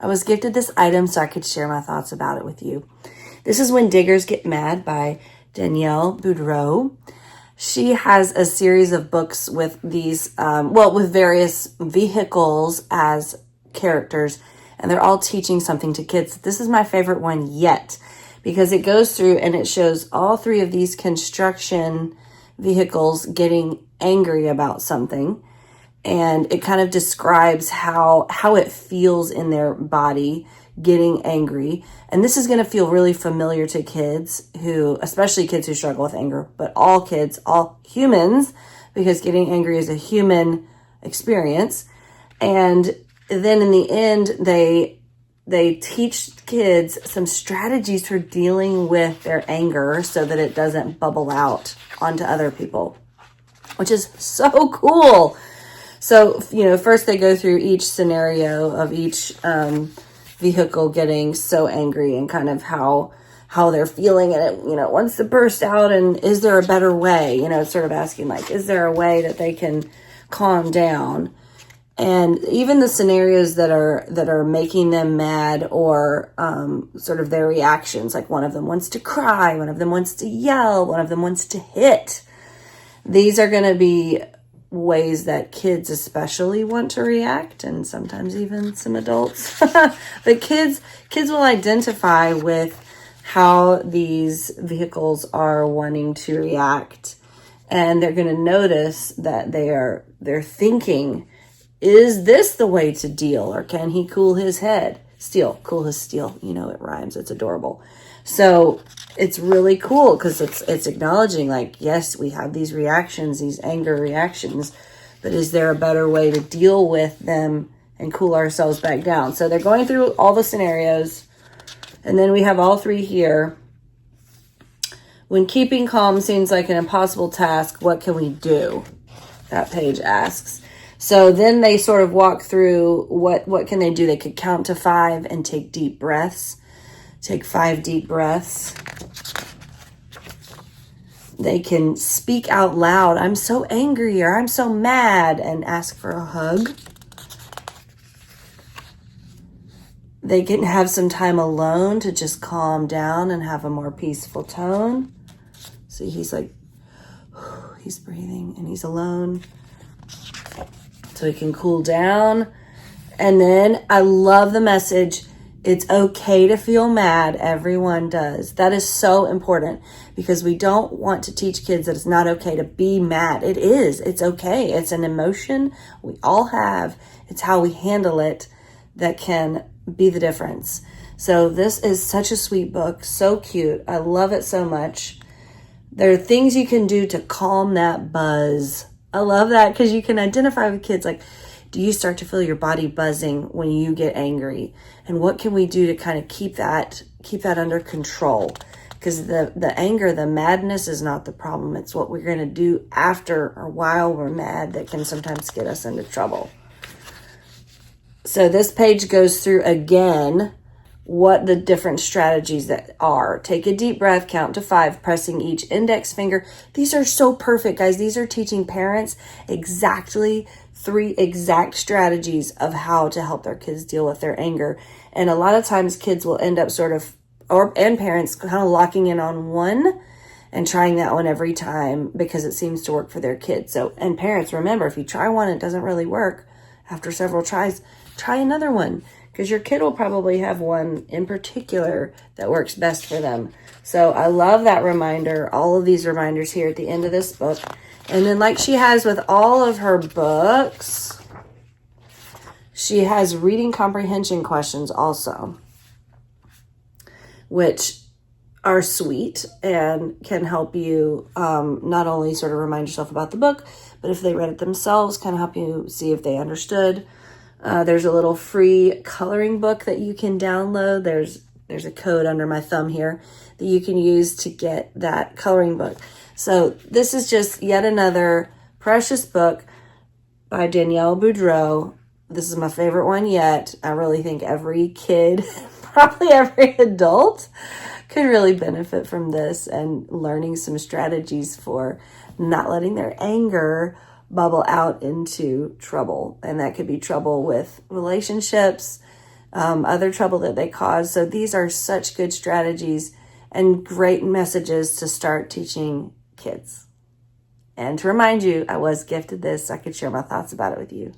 I was gifted this item so I could share my thoughts about it with you. This is When Diggers Get Mad by Danielle Boudreau. She has a series of books with these, with various vehicles as characters, and they're all teaching something to kids. This is my favorite one yet, because it goes through and it shows all three of these construction vehicles getting angry about something. And it kind of describes how it feels in their body getting angry. And this is going to feel really familiar to kids especially kids who struggle with anger, but all kids, all humans, because getting angry is a human experience. And then in the end, they teach kids some strategies for dealing with their anger so that it doesn't bubble out onto other people, which is so cool. So, first they go through each scenario of each vehicle getting so angry and kind of how they're feeling, and it wants to burst out. And is there a better way? It's sort of asking, like, is there a way that they can calm down? And even the scenarios that are making them mad, or sort of their reactions, like one of them wants to cry, one of them wants to yell, one of them wants to hit. These are going to be ways that kids especially want to react, and sometimes even some adults. But kids will identify with how these vehicles are wanting to react, and they're going to notice that they're thinking, is this the way to deal, or can he cool his steel? It rhymes. It's adorable. So it's really cool because it's acknowledging, like, yes, we have these reactions, these anger reactions, but is there a better way to deal with them and cool ourselves back down? So they're going through all the scenarios, and then we have all three here. When keeping calm seems like an impossible task, what can we do? That page asks. So then they sort of walk through what can they do. They could count to 5 and take deep breaths. Take 5 deep breaths. They can speak out loud, I'm so angry, or I'm so mad, and ask for a hug. They can have some time alone to just calm down and have a more peaceful tone. See, he's like, he's breathing and he's alone. So he can cool down. And then I love the message. It's okay to feel mad. Everyone does. That is so important, because we don't want to teach kids that it's not okay to be mad. It is. It's okay. It's an emotion we all have. It's how we handle it that can be the difference. So this is such a sweet book. So cute. I love it so much. There are things you can do to calm that buzz. I love that, because you can identify with kids, like, do you start to feel your body buzzing when you get angry? And what can we do to kind of keep that under control? Because the anger, the madness is not the problem. It's what we're going to do after or while we're mad that can sometimes get us into trouble. So this page goes through again what the different strategies that are. Take a deep breath, count to 5, pressing each index finger. These are so perfect, guys. These are teaching parents exactly 3 exact strategies of how to help their kids deal with their anger. And a lot of times kids will end up and parents kind of locking in on one and trying that one every time because it seems to work for their kids. So, and parents, remember, if you try one and it doesn't really work, after several tries, try another one, because your kid will probably have one in particular that works best for them. So I love that reminder, all of these reminders here at the end of this book. And then, like she has with all of her books, she has reading comprehension questions also, which are sweet and can help you not only sort of remind yourself about the book, but if they read it themselves, kind of help you see if they understood. There's a little free coloring book that you can download. There's a code under my thumb here that you can use to get that coloring book. So this is just yet another precious book by Danielle Boudreau. This is my favorite one yet. I really think every kid, probably every adult, could really benefit from this and learning some strategies for not letting their anger bubble out into trouble. And that could be trouble with relationships, other trouble that they cause. So these are such good strategies and great messages to start teaching kids. And to remind you, I was gifted this so I could share my thoughts about it with you.